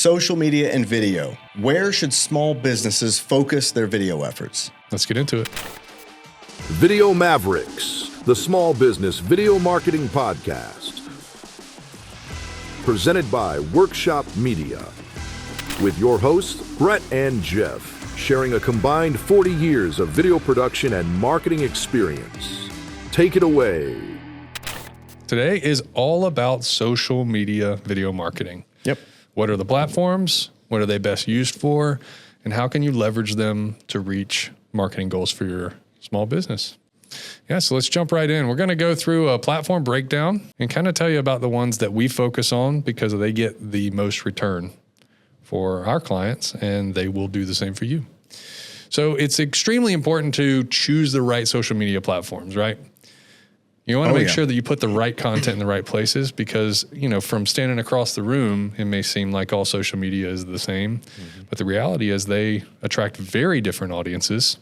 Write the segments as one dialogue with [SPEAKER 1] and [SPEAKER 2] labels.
[SPEAKER 1] social media and video. Where should small businesses focus their video efforts?
[SPEAKER 2] Let's get into it.
[SPEAKER 3] Video Mavericks, the small business video marketing podcast. Presented by Workshop Media. With your hosts, Brett and Jeff, sharing a combined 40 years of video production and marketing experience. Take it away.
[SPEAKER 2] Today is all about social media video marketing.
[SPEAKER 1] Yep.
[SPEAKER 2] What are the platforms? What are they best used for? And how can you leverage them to reach marketing goals for your small business? Yeah, so let's jump right in. We're going to go through a platform breakdown and kind of tell you about the ones that we focus on because they get the most return for our clients, and they will do the same for you. So it's extremely important to choose the right social media platforms, right? You want to make sure that you put the right content in the right places because, from standing across the room, it may seem like all social media is the same, but the reality is they attract very different audiences.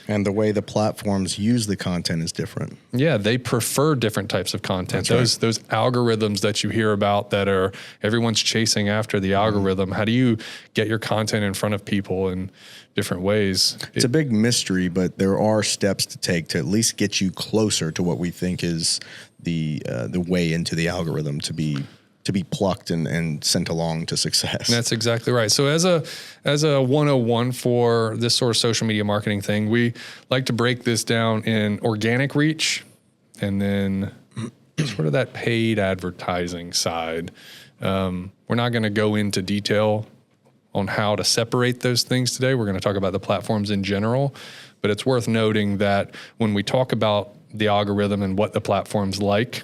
[SPEAKER 1] And the way the platforms use the content is different.
[SPEAKER 2] Yeah, they prefer different types of content.
[SPEAKER 1] That's
[SPEAKER 2] Those algorithms that you hear about that are everyone's chasing after the algorithm. How do you get your content in front of people in different ways?
[SPEAKER 1] It's a big mystery, but there are steps to take to at least get you closer to what we think is the way into the algorithm to be plucked and sent along to success.
[SPEAKER 2] That's exactly right. So as a 101 for this sort of social media marketing thing, we like to break this down in organic reach and then sort of that paid advertising side. We're not going to go into detail on how to separate those things today. We're going to talk about the platforms in general, but it's worth noting that when we talk about the algorithm and what the platform's like,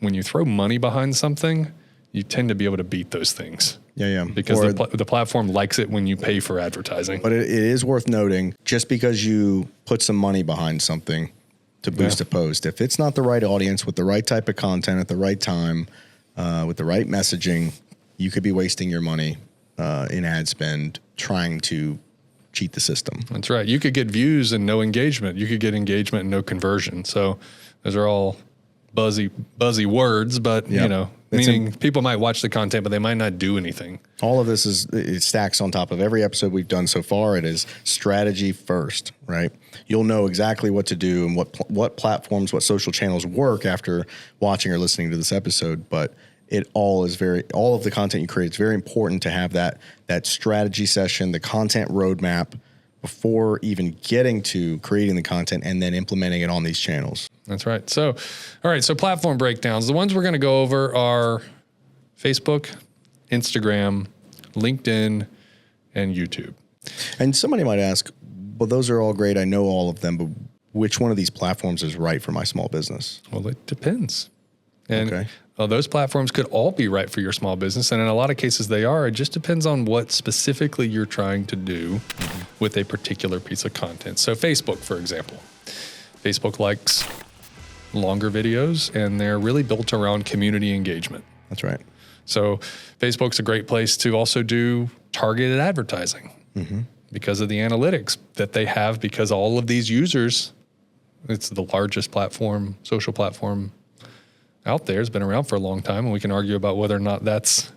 [SPEAKER 2] when you throw money behind something, you tend to be able to beat those things.
[SPEAKER 1] Yeah.
[SPEAKER 2] Because the platform likes it when you pay for advertising.
[SPEAKER 1] But it is worth noting, just because you put some money behind something to boost a post, if it's not the right audience with the right type of content at the right time, with the right messaging, you could be wasting your money in ad spend trying to cheat the system.
[SPEAKER 2] That's right. You could get views and no engagement. You could get engagement and no conversion. So those are all buzzy words, but meaning people might watch the content, but they might not do anything.
[SPEAKER 1] All of this it stacks on top of every episode we've done so far. It is strategy first, right? You'll know exactly what to do and what platforms, what social channels work after watching or listening to this episode. But all of the content you create, it's very important to have that strategy session, the content roadmap before even getting to creating the content and then implementing it on these channels.
[SPEAKER 2] That's right. So, all right. So platform breakdowns. The ones we're going to go over are Facebook, Instagram, LinkedIn, and YouTube.
[SPEAKER 1] And somebody might ask, well, those are all great. I know all of them, but which one of these platforms is right for my small business?
[SPEAKER 2] Well, it depends. And those platforms could all be right for your small business. And in a lot of cases they are. It just depends on what specifically you're trying to do with a particular piece of content. So Facebook, for example. Facebook likes longer videos, and they're really built around community engagement.
[SPEAKER 1] That's right.
[SPEAKER 2] So Facebook's a great place to also do targeted advertising because of the analytics that they have, because all of these users, it's the largest platform, social platform out there. It's been around for a long time, and we can argue about whether or not those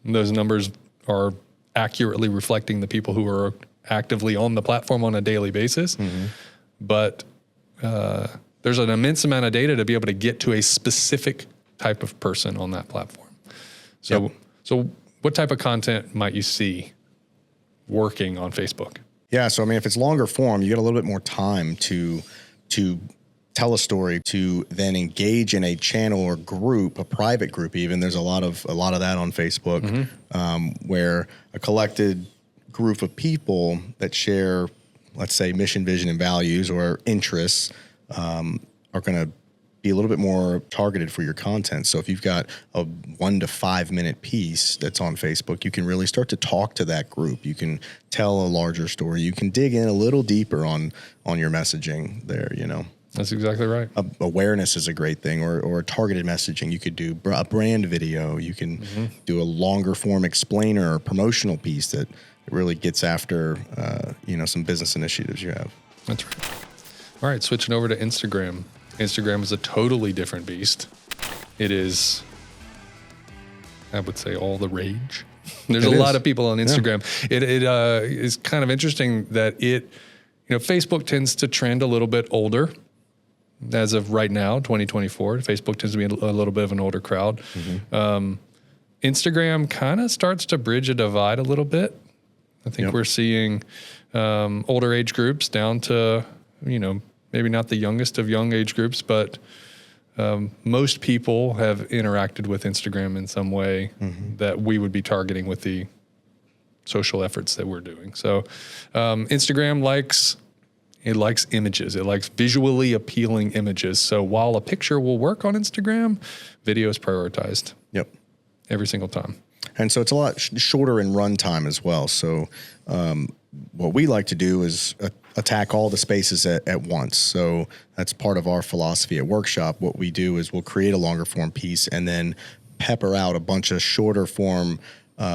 [SPEAKER 2] numbers are accurately reflecting the people who are actively on the platform on a daily basis. But there's an immense amount of data to be able to get to a specific type of person on that platform. So what type of content might you see working on Facebook?
[SPEAKER 1] Yeah, so if it's longer form, you get a little bit more time to tell a story, to then engage in a channel or group, a private group even. There's a lot of that on Facebook, where a collected group of people that share, let's say, mission, vision, and values or interests are going to be a little bit more targeted for your content. So if you've got a 1 to 5 minute piece that's on Facebook, you can really start to talk to that group. You can tell a larger story. You can dig in a little deeper on your messaging there,
[SPEAKER 2] That's exactly right.
[SPEAKER 1] Awareness is a great thing, or targeted messaging. You could do a brand video. You can do a longer form explainer or promotional piece that really gets after, some business initiatives you have.
[SPEAKER 2] That's right. All right, switching over to Instagram. Instagram is a totally different beast. It is, I would say, all the rage. There's a lot of people on Instagram. Yeah. It is kind of interesting that Facebook tends to trend a little bit older as of right now, 2024. Facebook tends to be a little bit of an older crowd. Mm-hmm. Instagram kind of starts to bridge a divide a little bit. I think we're seeing older age groups down to, maybe not the youngest of young age groups, but most people have interacted with Instagram in some way that we would be targeting with the social efforts that we're doing. So Instagram likes images. It likes visually appealing images. So while a picture will work on Instagram, video is prioritized.
[SPEAKER 1] Yep.
[SPEAKER 2] Every single time.
[SPEAKER 1] And so it's a lot shorter in runtime as well. So what we like to do is attack all the spaces at once. So that's part of our philosophy at Workshop. What we do is we'll create a longer form piece and then pepper out a bunch of shorter form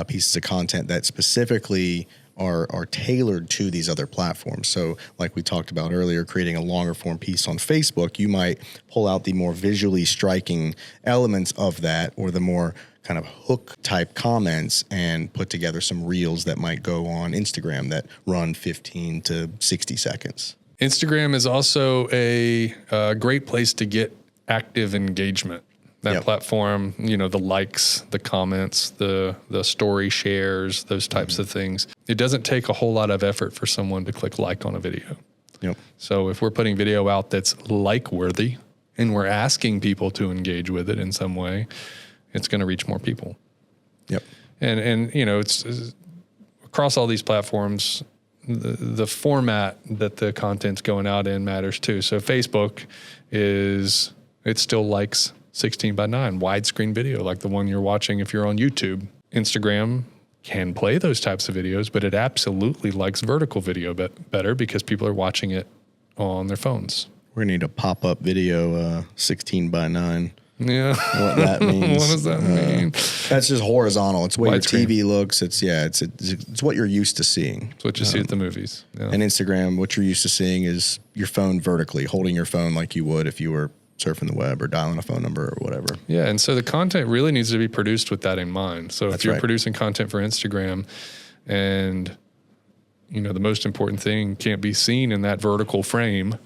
[SPEAKER 1] pieces of content that specifically are tailored to these other platforms. So like we talked about earlier, creating a longer form piece on Facebook, you might pull out the more visually striking elements of that or the more kind of hook type comments and put together some reels that might go on Instagram that run 15 to 60 seconds.
[SPEAKER 2] Instagram is also a great place to get active engagement. That platform, the likes, the comments, the story shares, those types of things. It doesn't take a whole lot of effort for someone to click like on a video.
[SPEAKER 1] Yep.
[SPEAKER 2] So if we're putting video out that's like worthy and we're asking people to engage with it in some way, it's going to reach more people.
[SPEAKER 1] Yep.
[SPEAKER 2] And it's across all these platforms, the format that the content's going out in matters too. So Facebook it still likes 16:9 widescreen video, like the one you're watching if you're on YouTube. Instagram can play those types of videos, but it absolutely likes vertical video better because people are watching it on their phones.
[SPEAKER 1] We're going to need a pop-up video 16:9.
[SPEAKER 2] Yeah.
[SPEAKER 1] What that means.
[SPEAKER 2] What does that mean?
[SPEAKER 1] That's just horizontal. It's the way
[SPEAKER 2] Widescreen.
[SPEAKER 1] your TV looks. It's what you're used to seeing.
[SPEAKER 2] It's what you see at the movies. Yeah.
[SPEAKER 1] And Instagram, what you're used to seeing is your phone vertically, holding your phone like you would if you were surfing the web or dialing a phone number or whatever.
[SPEAKER 2] Yeah, and so the content really needs to be produced with that in mind. So if you're
[SPEAKER 1] right.
[SPEAKER 2] producing content for Instagram and the most important thing can't be seen in that vertical frame,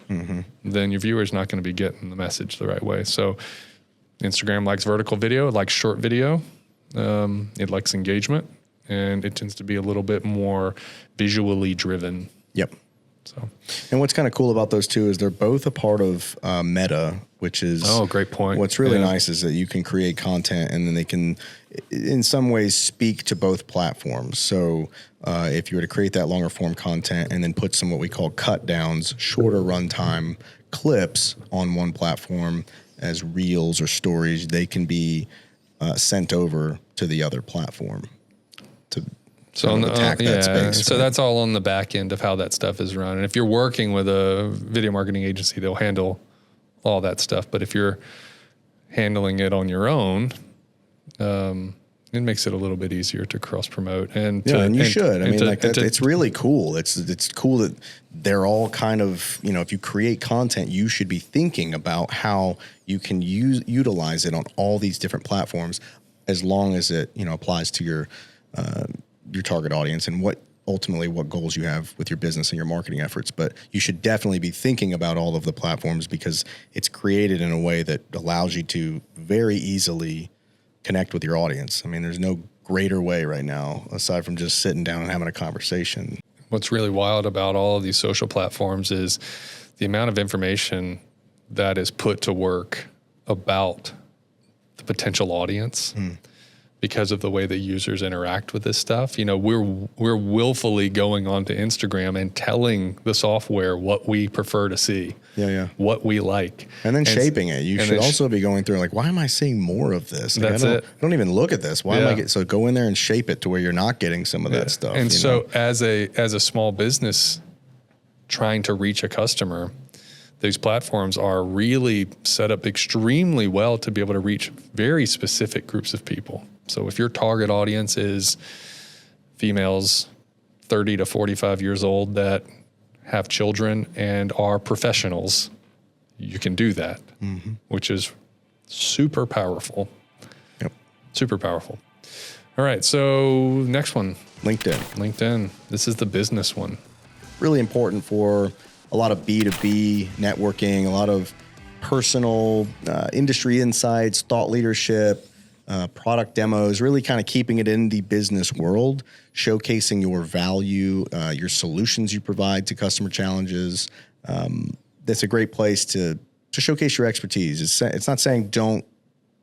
[SPEAKER 2] then your viewer's not going to be getting the message the right way. So Instagram likes vertical video, it likes short video, it likes engagement, and it tends to be a little bit more visually driven.
[SPEAKER 1] Yep.
[SPEAKER 2] So,
[SPEAKER 1] and what's kind of cool about those two is they're both a part of Meta, which is
[SPEAKER 2] great point.
[SPEAKER 1] What's really nice is that you can create content and then they can, in some ways, speak to both platforms. So if you were to create that longer form content and then put some what we call cut downs, shorter runtime clips on one platform as reels or stories, they can be sent over to the other platform to attack that space.
[SPEAKER 2] So that's all on the back end of how that stuff is run. And if you're working with a video marketing agency, they'll handle all that stuff. But if you're handling it on your own, it makes it a little bit easier to cross promote. And
[SPEAKER 1] you should. It's really cool. It's cool that they're all kind of, if you create content, you should be thinking about how you can utilize it on all these different platforms, as long as it applies to your target audience and what goals you have with your business and your marketing efforts. But you should definitely be thinking about all of the platforms because it's created in a way that allows you to very easily connect with your audience. I mean, there's no greater way right now, aside from just sitting down and having a conversation.
[SPEAKER 2] What's really wild about all of these social platforms is the amount of information that is put to work about the potential audience. Because of the way that users interact with this stuff. We're willfully going onto Instagram and telling the software what we prefer to see, what we like.
[SPEAKER 1] And then shaping it. You should also be going through why am I seeing more of this? I don't even look at this. Why am I getting, so go in there and shape it to where you're not getting some of that stuff.
[SPEAKER 2] And so as a small business trying to reach a customer, these platforms are really set up extremely well to be able to reach very specific groups of people. So if your target audience is females 30 to 45 years old that have children and are professionals, you can do that, which is super powerful.
[SPEAKER 1] Yep.
[SPEAKER 2] Super powerful. All right. So next one,
[SPEAKER 1] LinkedIn.
[SPEAKER 2] This is the business one.
[SPEAKER 1] Really important for a lot of B2B networking, a lot of personal industry insights, thought leadership, product demos, really kind of keeping it in the business world, showcasing your value, your solutions you provide to customer challenges. That's a great place to showcase your expertise. It's not saying don't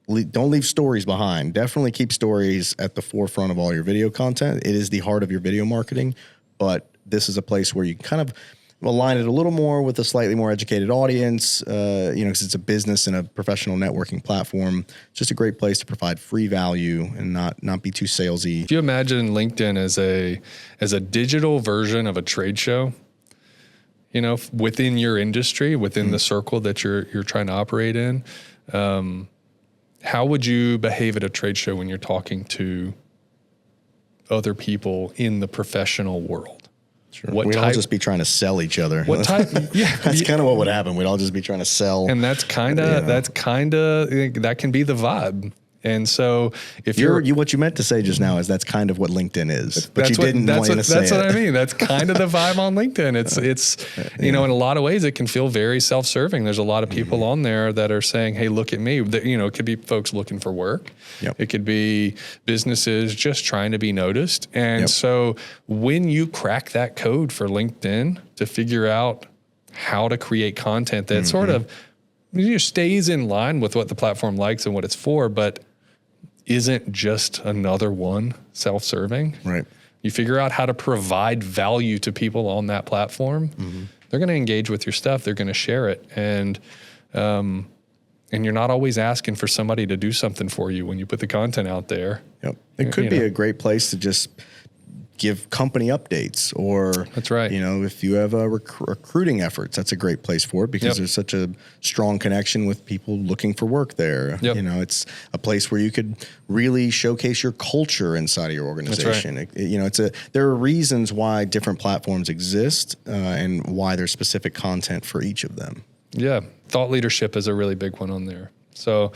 [SPEAKER 1] leave stories behind. Definitely keep stories at the forefront of all your video content. It is the heart of your video marketing, but this is a place where you can kind of align it a little more with a slightly more educated audience, because it's a business and a professional networking platform. It's just a great place to provide free value and not be too salesy.
[SPEAKER 2] If you imagine LinkedIn as a digital version of a trade show, within your industry, within the circle that you're trying to operate in, how would you behave at a trade show when you're talking to other people in the professional world?
[SPEAKER 1] Sure. We'd all just be trying to sell each other.
[SPEAKER 2] What type? Yeah,
[SPEAKER 1] that's kind of what would happen. We'd all just be trying to sell,
[SPEAKER 2] and that can be the vibe. And so, if
[SPEAKER 1] what you meant to say just now is that's kind of what LinkedIn is, but you didn't want to say it.
[SPEAKER 2] That's what I mean. That's kind of the vibe on LinkedIn. It's in a lot of ways it can feel very self-serving. There's a lot of people on there that are saying, "Hey, look at me." It could be folks looking for work.
[SPEAKER 1] Yep.
[SPEAKER 2] It could be businesses just trying to be noticed. And so, when you crack that code for LinkedIn to figure out how to create content that sort of stays in line with what the platform likes and what it's for, but isn't just another one self-serving.
[SPEAKER 1] Right.
[SPEAKER 2] You figure out how to provide value to people on that platform. They're going to engage with your stuff. They're going to share it. And you're not always asking for somebody to do something for you when you put the content out there.
[SPEAKER 1] Yep. It could be a great place to just give company updates, or
[SPEAKER 2] that's right.
[SPEAKER 1] If you have recruiting efforts, that's a great place for it because there's such a strong connection with people looking for work there.
[SPEAKER 2] Yep.
[SPEAKER 1] It's a place where you could really showcase your culture inside of your organization.
[SPEAKER 2] That's right.
[SPEAKER 1] There are reasons why different platforms exist and why there's specific content for each of them.
[SPEAKER 2] Yeah. Thought leadership is a really big one on there. So,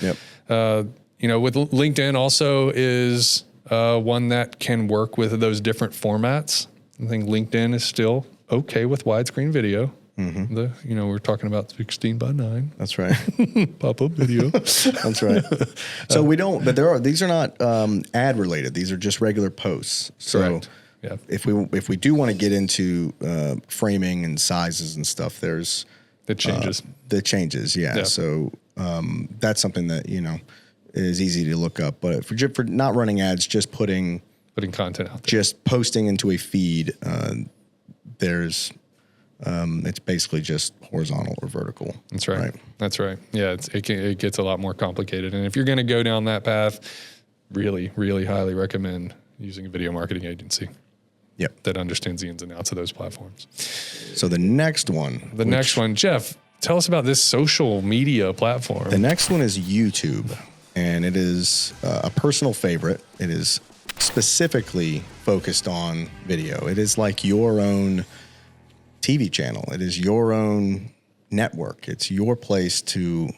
[SPEAKER 2] with LinkedIn also is one that can work with those different formats. I think LinkedIn is still okay with widescreen video. We're talking about 16 by 9.
[SPEAKER 1] That's right.
[SPEAKER 2] Pop-up video.
[SPEAKER 1] That's right. So these are not ad related. These are just regular posts. So
[SPEAKER 2] correct. Yeah.
[SPEAKER 1] If we do want to get into framing and sizes and stuff, there's
[SPEAKER 2] the changes.
[SPEAKER 1] Yeah. So that's something that, is easy to look up, but for not running ads, just putting
[SPEAKER 2] content out there,
[SPEAKER 1] just posting into a feed, it's basically just horizontal or vertical.
[SPEAKER 2] That's right. That's right. Yeah, it gets a lot more complicated, and if you're going to go down that path, really, really highly recommend using a video marketing agency.
[SPEAKER 1] Yep.
[SPEAKER 2] That understands the ins and outs of those platforms.
[SPEAKER 1] So the next one,
[SPEAKER 2] Jeff, tell us about this social media platform.
[SPEAKER 1] The next one is YouTube. And it is a personal favorite. It is specifically focused on video. It is like your own TV channel. It is your own network. It's your place to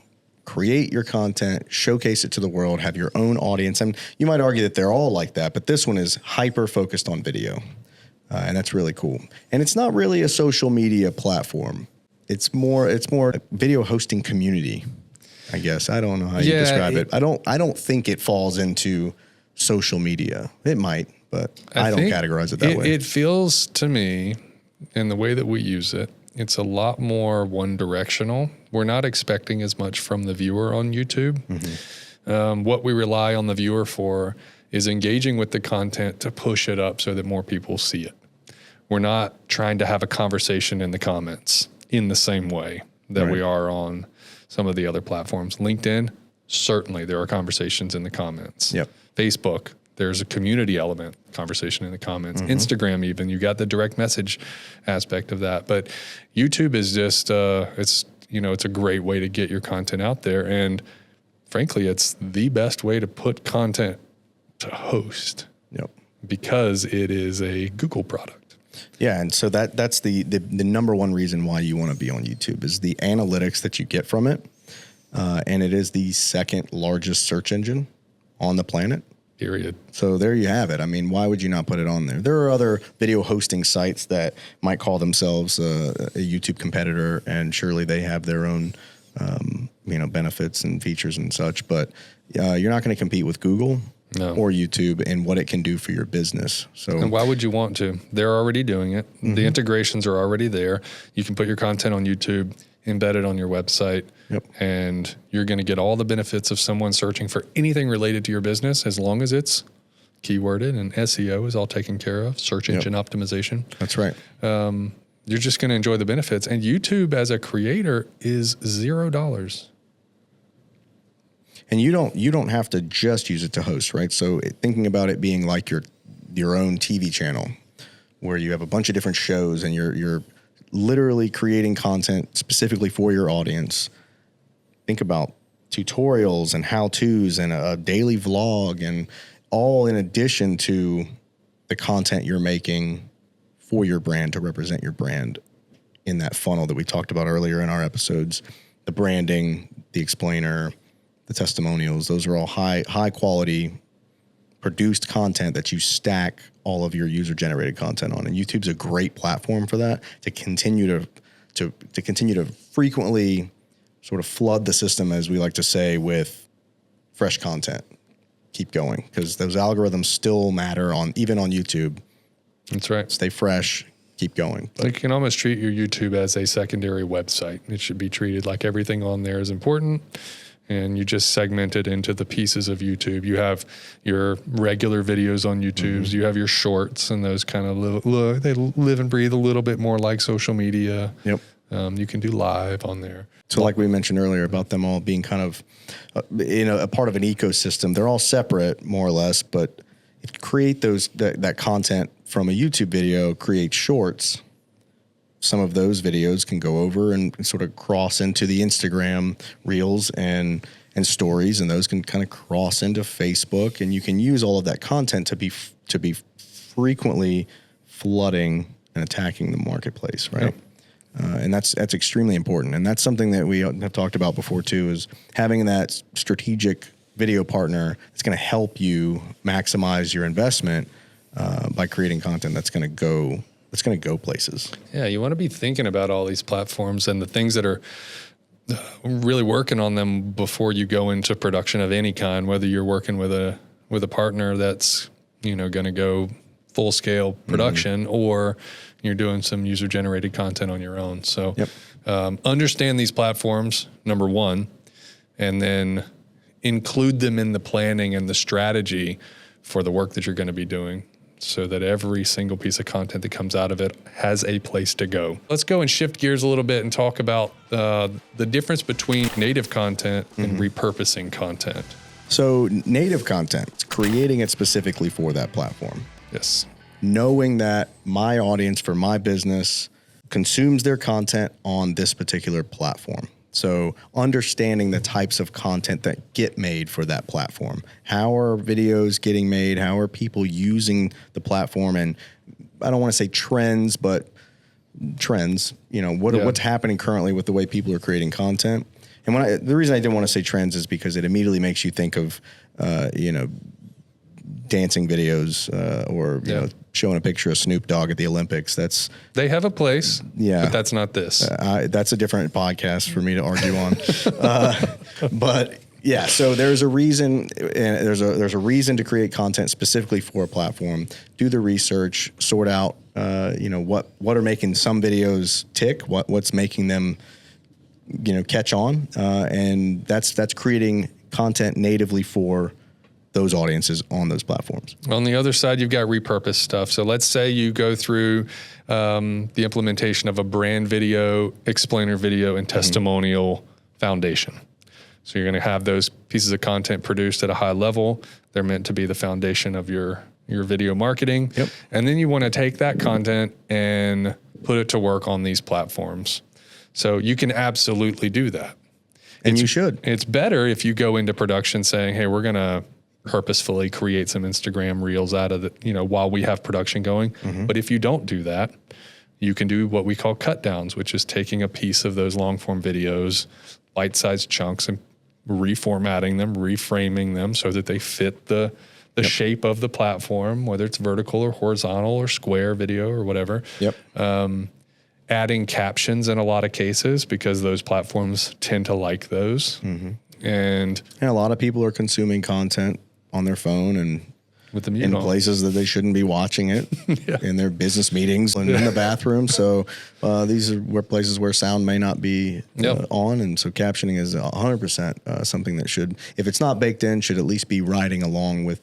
[SPEAKER 1] create your content, showcase it to the world, have your own audience. And you might argue that they're all like that, but this one is hyper focused on video. And that's really cool. And it's not really a social media platform. It's more a video hosting community, I guess. I don't know how you describe it. I don't think it falls into social media. It might, but I don't categorize it that way.
[SPEAKER 2] It feels to me, in the way that we use it, it's a lot more one directional. We're not expecting as much from the viewer on YouTube. What we rely on the viewer for is engaging with the content to push it up so that more people see it. We're not trying to have a conversation in the comments in the same way that we are on some of the other platforms. LinkedIn, certainly there are conversations in the comments.
[SPEAKER 1] Yep.
[SPEAKER 2] Facebook, there's a community element, conversation in the comments. Instagram, even, you got the direct message aspect of that. But YouTube is just, it's a great way to get your content out there. And frankly, it's the best way to put content to host.
[SPEAKER 1] Yep.
[SPEAKER 2] Because it is a Google product.
[SPEAKER 1] Yeah, and so that's the number one reason why you want to be on YouTube is the analytics that you get from it, and it is the second largest search engine on the planet.
[SPEAKER 2] Period.
[SPEAKER 1] So there you have it. I mean, why would you not put it on there? There are other video hosting sites that might call themselves a YouTube competitor, and surely they have their own, benefits and features and such. But you're not going to compete with Google or YouTube and what it can do for your business. So,
[SPEAKER 2] and why would you want to? They're already doing it. Mm-hmm. The integrations are already there. You can put your content on YouTube, embed it on your website, and you're going to get all the benefits of someone searching for anything related to your business, as long as it's keyworded and SEO is all taken care of, search engine optimization.
[SPEAKER 1] That's right.
[SPEAKER 2] You're just going to enjoy the benefits. And YouTube as a creator is $0.
[SPEAKER 1] And you don't have to just use it to host, right? So thinking about it being like your own TV channel, where you have a bunch of different shows and you're literally creating content specifically for your audience. Think about tutorials and how-tos and a daily vlog, and all in addition to the content you're making for your brand to represent your brand in that funnel that we talked about earlier in our episodes. The branding, the explainer, the testimonials, those are all high quality produced content that you stack all of your user generated content on. And YouTube's a great platform for that, to continue to frequently sort of flood the system, as we like to say, with fresh content. Keep going, because those algorithms still matter even on YouTube.
[SPEAKER 2] That's right.
[SPEAKER 1] Stay fresh, keep going.
[SPEAKER 2] But you can almost treat your YouTube as a secondary website. It should be treated like everything on there is important. And you just segment it into the pieces of YouTube. You have your regular videos on YouTube. Mm-hmm. You have your shorts, and those kind of they live and breathe a little bit more like social media.
[SPEAKER 1] Yep.
[SPEAKER 2] You can do live on there.
[SPEAKER 1] So like we mentioned earlier about them all being kind of, a part of an ecosystem. They're all separate, more or less, but if you create that content from a YouTube video, create shorts, some of those videos can go over and sort of cross into the Instagram reels and stories, and those can kind of cross into Facebook, and you can use all of that content to be frequently flooding and attacking the marketplace, right? Yep. And that's extremely important, and that's something that we have talked about before too, is having that strategic video partner that's going to help you maximize your investment by creating content that's going to go places.
[SPEAKER 2] Yeah, you want to be thinking about all these platforms and the things that are really working on them before you go into production of any kind, whether you're working with a partner that's, going to go full scale production, or you're doing some user generated content on your own. So understand these platforms, number one, and then include them in the planning and the strategy for the work that you're going to be doing, so that every single piece of content that comes out of it has a place to go. Let's go and shift gears a little bit and talk about the difference between native content and repurposing content.
[SPEAKER 1] So native content, it's creating it specifically for that platform.
[SPEAKER 2] Yes.
[SPEAKER 1] Knowing that my audience for my business consumes their content on this particular platform. So understanding the types of content that get made for that platform. How are videos getting made? How are people using the platform? And I don't want to say trends, but trends, what's happening currently with the way people are creating content. And the reason I didn't want to say trends is because it immediately makes you think of, dancing videos or showing a picture of Snoop Dogg at the Olympics.
[SPEAKER 2] They have a place, but that's not this.
[SPEAKER 1] That's a different podcast for me to argue on. But yeah, so there's a reason, and there's a reason to create content specifically for a platform. Do the research, sort out, what are making some videos tick, what's making them, catch on, and that's creating content natively for those audiences on those platforms.
[SPEAKER 2] On the other side, you've got repurposed stuff. So let's say you go through the implementation of a brand video, explainer video, and testimonial foundation. So you're going to have those pieces of content produced at a high level. They're meant to be the foundation of your video marketing.
[SPEAKER 1] Yep.
[SPEAKER 2] And then you want to take that content and put it to work on these platforms. So you can absolutely do that.
[SPEAKER 1] And you should.
[SPEAKER 2] It's better if you go into production saying, hey, we're going to purposefully create some Instagram reels out of it, while we have production going. Mm-hmm. But if you don't do that, you can do what we call cut downs, which is taking a piece of those long form videos, bite-sized chunks, and reformatting them, reframing them so that they fit the the shape of the platform, whether it's vertical or horizontal or square video or whatever.
[SPEAKER 1] Yep.
[SPEAKER 2] Adding captions in a lot of cases because those platforms tend to like those. And
[SPEAKER 1] a lot of people are consuming content on their phone and
[SPEAKER 2] with the mute
[SPEAKER 1] in
[SPEAKER 2] on.
[SPEAKER 1] places that they shouldn't be watching it in their business meetings and in the bathroom. So these are places where sound may not be on. And so captioning is 100% something that should, if it's not baked in, should at least be riding along with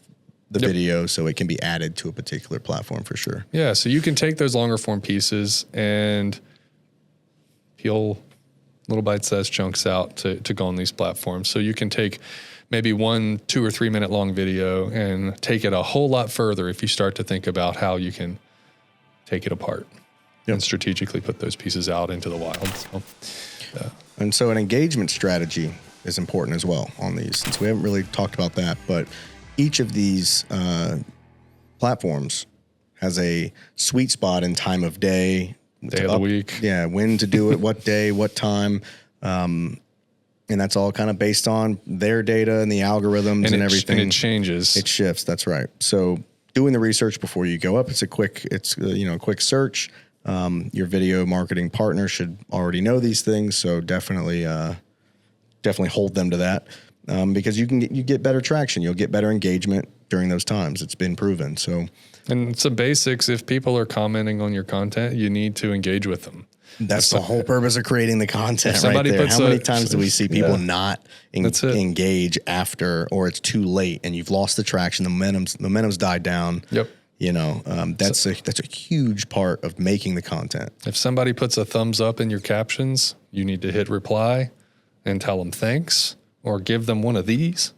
[SPEAKER 1] the video so it can be added to a particular platform for sure.
[SPEAKER 2] Yeah. So you can take those longer form pieces and peel little bite-sized chunks out to go on these platforms. So you can take maybe 1, 2 or 3 minute long video and take it a whole lot further if you start to think about how you can take it apart and strategically put those pieces out into the wild. So,
[SPEAKER 1] and so an engagement strategy is important as well on these, since we haven't really talked about that, but each of these platforms has a sweet spot in time of day
[SPEAKER 2] of the week.
[SPEAKER 1] Yeah, when to do it, what day, what time. And that's all kind of based on their data and the algorithms and everything.
[SPEAKER 2] And it changes.
[SPEAKER 1] It shifts. That's right. So doing the research before you go up, it's a quick search. Your video marketing partner should already know these things. So definitely hold them to that. Because you get better traction. You'll get better engagement during those times. It's been proven. So,
[SPEAKER 2] and some basics, if people are commenting on your content, you need to engage with them.
[SPEAKER 1] That's the whole purpose of creating the content right there. How many times do we see people not engage after, or it's too late and you've lost the traction, the momentum's died down.
[SPEAKER 2] Yep.
[SPEAKER 1] That's a huge part of making the content.
[SPEAKER 2] If somebody puts a thumbs up in your captions, you need to hit reply and tell them thanks or give them one of these.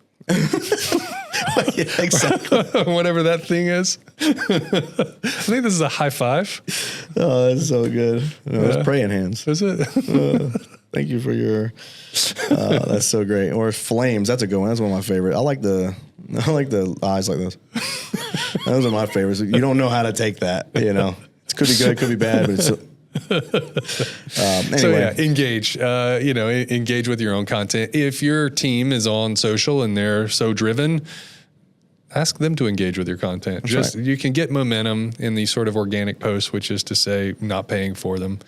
[SPEAKER 1] Yeah, exactly.
[SPEAKER 2] Whatever that thing is. I think this is a high five.
[SPEAKER 1] Oh, that's so good. That's praying hands.
[SPEAKER 2] Is it?
[SPEAKER 1] Thank you for your. That's so great. Or flames. That's a good one. That's one of my favorite. I like the eyes like this. Those are my favorites. You don't know how to take that. It could be good, it could be bad, but it's. Anyway.
[SPEAKER 2] So engage. Engage with your own content. If your team is on social and they're so driven, ask them to engage with your content. You can get momentum in these sort of organic posts, which is to say, not paying for them.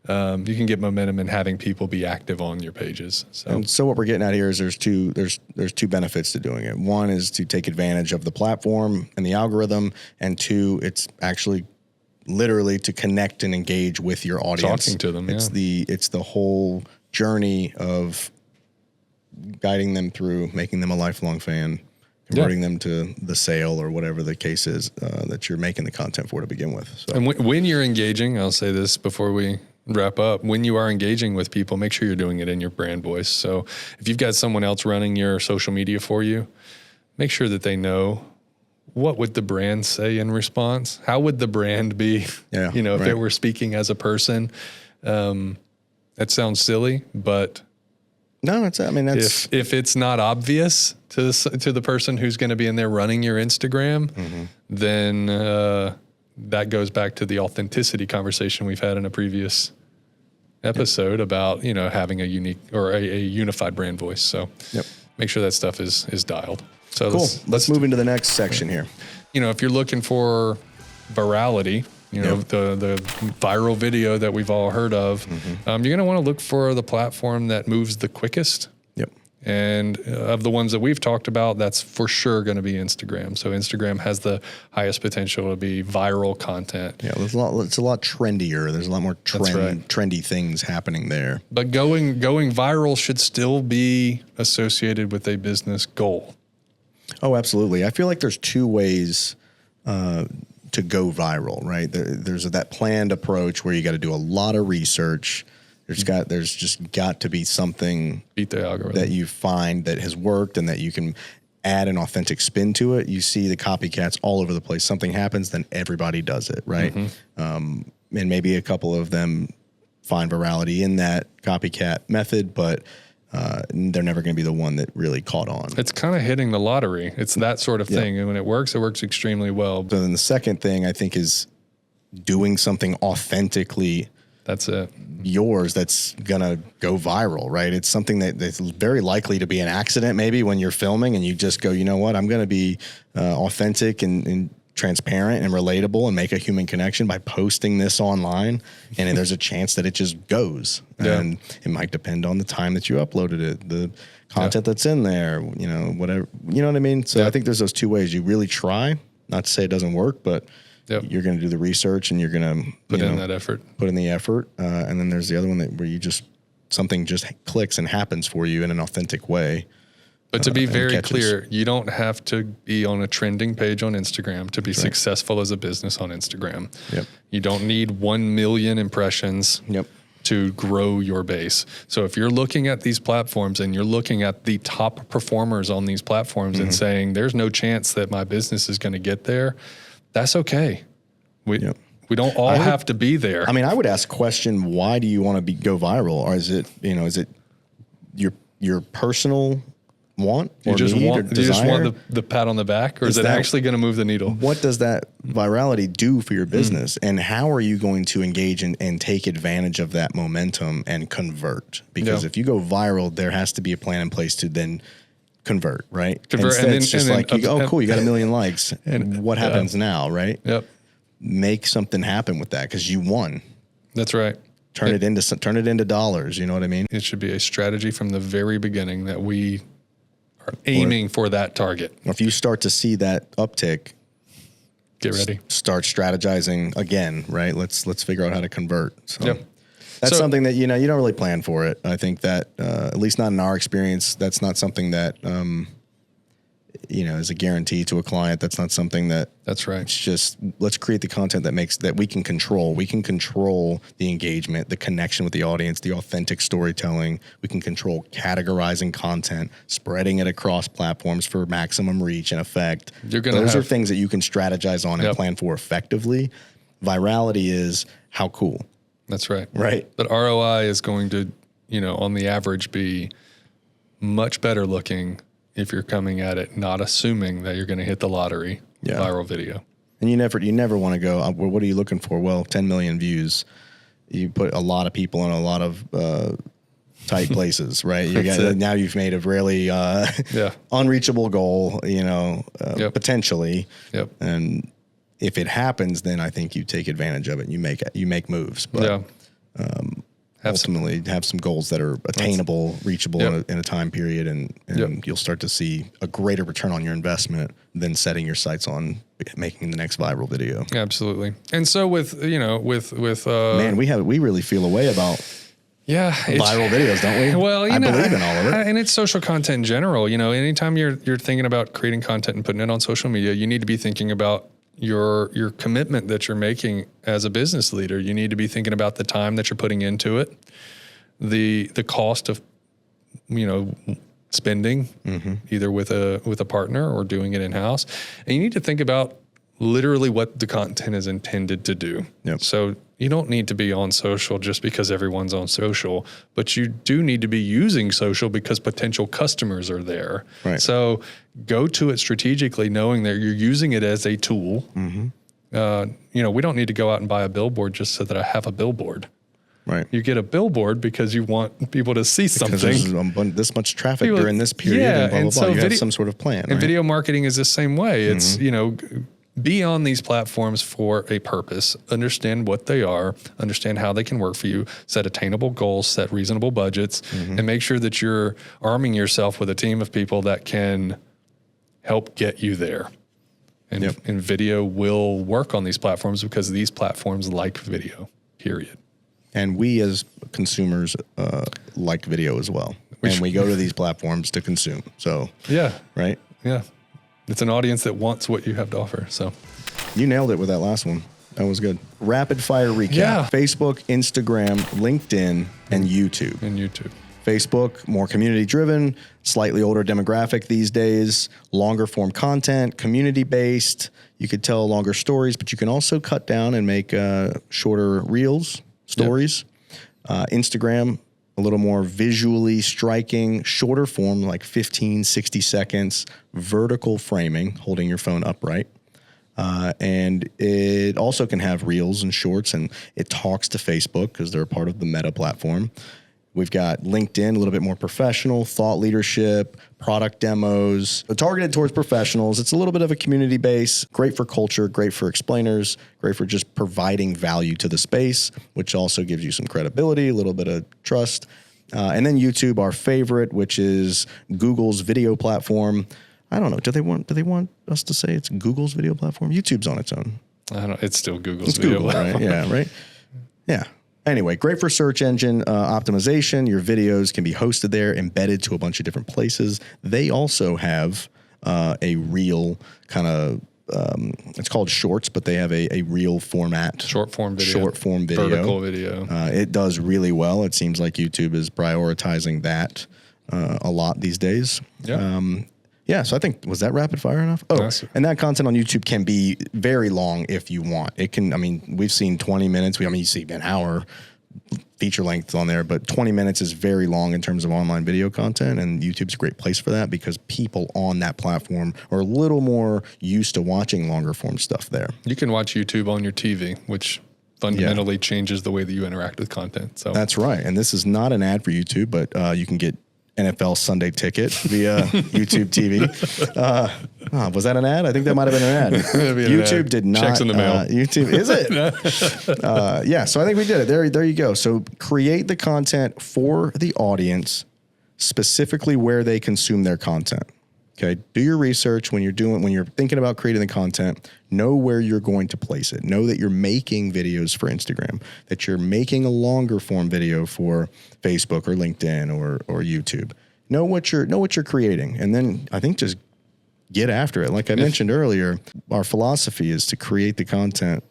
[SPEAKER 2] You can get momentum in having people be active on your pages.
[SPEAKER 1] So what we're getting at here is there's two benefits to doing it. One is to take advantage of the platform and the algorithm, and two, it's actually literally to connect and engage with your audience.
[SPEAKER 2] Talking to them.
[SPEAKER 1] It's the whole journey of guiding them through, making them a lifelong fan, converting them to the sale or whatever the case is that you're making the content for to begin with. So.
[SPEAKER 2] And when you're engaging, I'll say this before we wrap up, when you are engaging with people, make sure you're doing it in your brand voice. So if you've got someone else running your social media for you, make sure that they know what would the brand say in response? How would the brand be, if it were speaking as a person? That sounds silly, but
[SPEAKER 1] no, that's
[SPEAKER 2] if it's not obvious to the person who's going to be in there running your Instagram, then that goes back to the authenticity conversation we've had in a previous episode about, having a unique or a unified brand voice. So make sure that stuff is dialed. So
[SPEAKER 1] cool. Let's move into the next section here.
[SPEAKER 2] If you're looking for virality, the viral video that we've all heard of, you're going to want to look for the platform that moves the quickest.
[SPEAKER 1] Yep.
[SPEAKER 2] And of the ones that we've talked about, that's for sure going to be Instagram. So Instagram has the highest potential to be viral content.
[SPEAKER 1] Yeah, it's a lot trendier. There's a lot more trendy things happening there.
[SPEAKER 2] But going viral should still be associated with a business goal.
[SPEAKER 1] Oh, absolutely. I feel like there's two ways to go viral, right? There's that planned approach where you got to do a lot of research. There's just got to be something
[SPEAKER 2] beat the algorithm
[SPEAKER 1] that you find that has worked and that you can add an authentic spin to it. You see the copycats all over the place. Something happens, then everybody does it, right? And maybe a couple of them find virality in that copycat method, but they're never going to be the one that really caught on.
[SPEAKER 2] It's kind of hitting the lottery. It's that sort of thing. And when it works extremely well.
[SPEAKER 1] So then the second thing I think is doing something authentically
[SPEAKER 2] That's it.
[SPEAKER 1] yours that's going to go viral, right? It's something that's very likely to be an accident maybe when you're filming and you just go, you know what, I'm going to be authentic and transparent and relatable and make a human connection by posting this online. And there's a chance that it just goes.
[SPEAKER 2] Yeah.
[SPEAKER 1] And it might depend on the time that you uploaded it, the content that's in there, you know, whatever, you know what I mean? So I think there's those two ways. You really try, not to say it doesn't work, but you're going to do the research and you're going to
[SPEAKER 2] put in that effort,
[SPEAKER 1] and then there's the other one where you just, something just clicks and happens for you in an authentic way.
[SPEAKER 2] But to be very clear, you don't have to be on a trending page on Instagram to be successful as a business on Instagram.
[SPEAKER 1] Yep.
[SPEAKER 2] You don't need 1 million impressions to grow your base. So if you're looking at these platforms and you're looking at the top performers on these platforms and saying, there's no chance that my business is going to get there, that's okay. We don't all have to be there.
[SPEAKER 1] I mean, I would ask a question, why do you want to go viral? Or is it your personal want or
[SPEAKER 2] you just
[SPEAKER 1] need
[SPEAKER 2] want,
[SPEAKER 1] or desire?
[SPEAKER 2] You just want the pat on the back, or is it actually going to move the needle?
[SPEAKER 1] What does that virality do for your business? And how are you going to engage and take advantage of that momentum and convert? Because if you go viral, there has to be a plan in place to then convert, right? Instead, and then, it's just like, you go, oh, cool, you got 1 million likes. And what happens now, right?
[SPEAKER 2] Yep.
[SPEAKER 1] Make something happen with that because you won.
[SPEAKER 2] That's right.
[SPEAKER 1] Turn it into dollars. You know what I mean?
[SPEAKER 2] It should be a strategy from the very beginning that we are aiming for that target.
[SPEAKER 1] If you start to see that uptick,
[SPEAKER 2] get ready.
[SPEAKER 1] Start strategizing again, right? Let's figure out how to convert. So that's
[SPEAKER 2] So,
[SPEAKER 1] something that, you know, you don't really plan for it. I think that, at least not in our experience, that's not something that, you know, is a guarantee to a client. That's not something
[SPEAKER 2] that's right.
[SPEAKER 1] It's just, let's create the content that we can control. We can control the engagement, the connection with the audience, the authentic storytelling. We can control categorizing content, spreading it across platforms for maximum reach and effect. Those are things that you can strategize on and plan for effectively. Virality is how cool.
[SPEAKER 2] That's right.
[SPEAKER 1] Right.
[SPEAKER 2] But ROI is going to, you know, on the average be much better looking if you're coming at it not assuming that you're going to hit the lottery viral video.
[SPEAKER 1] And you never want to go, well, what are you looking for? Well, 10 million views. You put a lot of people in a lot of tight places, right? Now you've made a really unreachable goal, you know, potentially. Yep. And if it happens, then I think you take advantage of it and you make moves. But ultimately have some goals that are attainable, reachable in a time period, and you'll start to see a greater return on your investment than setting your sights on making the next viral video.
[SPEAKER 2] Absolutely. And so with
[SPEAKER 1] man, we really feel a way about viral videos, don't we?
[SPEAKER 2] Well, I
[SPEAKER 1] believe in all of it.
[SPEAKER 2] And it's social content in general. You know, anytime you're thinking about creating content and putting it on social media, you need to be thinking about your commitment that you're making as a business leader. You need to be thinking about the time that you're putting into it, the cost of, you know, spending either with a partner or doing it in-house. And you need to think about literally what the content is intended to do. Yep. So you don't need to be on social just because everyone's on social, but you do need to be using social because potential customers are there. Right. So go to it strategically, knowing that you're using it as a tool. You know, we don't need to go out and buy a billboard just so that I have a billboard. Right. You get a billboard because you want people to see something. Because
[SPEAKER 1] there's this much traffic during this period and blah, blah, blah. So you have some sort of plan.
[SPEAKER 2] And video marketing is the same way. It's, you know, be on these platforms for a purpose, understand what they are, understand how they can work for you, set attainable goals, set reasonable budgets, and make sure that you're arming yourself with a team of people that can help get you there. And, and video will work on these platforms because these platforms like video, period.
[SPEAKER 1] And we as consumers like video as well. And we go to these platforms to consume. So, right?
[SPEAKER 2] Yeah. It's an audience that wants what you have to offer. So
[SPEAKER 1] you nailed it with that last one. That was good. Rapid fire recap. Yeah. Facebook, Instagram, LinkedIn, and YouTube. Facebook, more community driven, slightly older demographic these days, longer form content, community based. You could tell longer stories, but you can also cut down and make shorter reels, stories. Instagram, a little more visually striking, shorter form, like 15, 60 seconds, vertical framing, holding your phone upright. And it also can have reels and shorts, and it talks to Facebook because they're a part of the Meta platform. We've got LinkedIn, a little bit more professional, thought leadership, product demos, targeted towards professionals. It's a little bit of a community base, great for culture, great for explainers, great for just providing value to the space, which also gives you some credibility, a little bit of trust. And then YouTube, our favorite, which is Google's video platform. I don't know. Do they want us to say it's Google's video platform? YouTube's on its own.
[SPEAKER 2] I don't. It's still Google's
[SPEAKER 1] It's
[SPEAKER 2] video
[SPEAKER 1] Google,
[SPEAKER 2] platform.
[SPEAKER 1] right? Yeah, right. Yeah. Anyway, great for search engine optimization. Your videos can be hosted there, embedded to a bunch of different places. They also have a reel kind of, it's called Shorts, but they have a reel format.
[SPEAKER 2] Short form video. Vertical video.
[SPEAKER 1] It does really well. It seems like YouTube is prioritizing that a lot these days.
[SPEAKER 2] Yeah.
[SPEAKER 1] Yeah, so I think, was that rapid fire enough? Oh,
[SPEAKER 2] Nice.
[SPEAKER 1] And that content on YouTube can be very long if you want. It can, I mean, we've seen 20 minutes. You see an hour feature length on there, but 20 minutes is very long in terms of online video content, and YouTube's a great place for that because people on that platform are a little more used to watching longer form stuff there.
[SPEAKER 2] You can watch YouTube on your TV, which fundamentally changes the way that you interact with content. So
[SPEAKER 1] That's right. And this is not an ad for YouTube, but you can get NFL Sunday Ticket via YouTube TV. Was that an ad? I think that might have been an ad. YouTube did not.
[SPEAKER 2] Checks in the mail.
[SPEAKER 1] YouTube, is it? Yeah, so I think we did it. There you go. So create the content for the audience, specifically where they consume their content. Okay, do your research when you're thinking about creating the content. Know where you're going to place it. Know that you're making videos for Instagram, that you're making a longer form video for Facebook or LinkedIn or YouTube. Know what you're creating, and then I think just get after it. Like I mentioned earlier, our philosophy is to create the content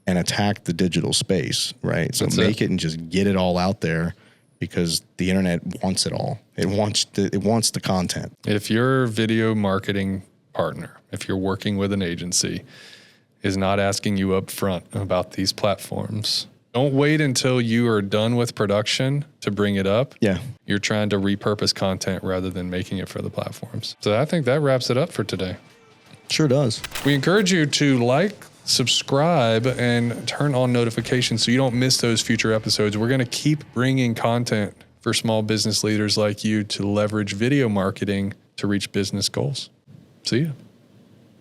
[SPEAKER 1] and attack the digital space, right? So make it and just get it all out there. Because the internet wants it all. It wants the content.
[SPEAKER 2] if your video marketing partner, if you're working with an agency, is not asking you up front about these platforms, don't wait until you are done with production to bring it up.
[SPEAKER 1] Yeah.
[SPEAKER 2] You're trying to repurpose content rather than making it for the platforms. So I think that wraps it up for today.
[SPEAKER 1] Sure does.
[SPEAKER 2] We encourage you to like, subscribe, and turn on notifications so you don't miss those future episodes. We're going to keep bringing content for small business leaders like you to leverage video marketing to reach business goals. See ya.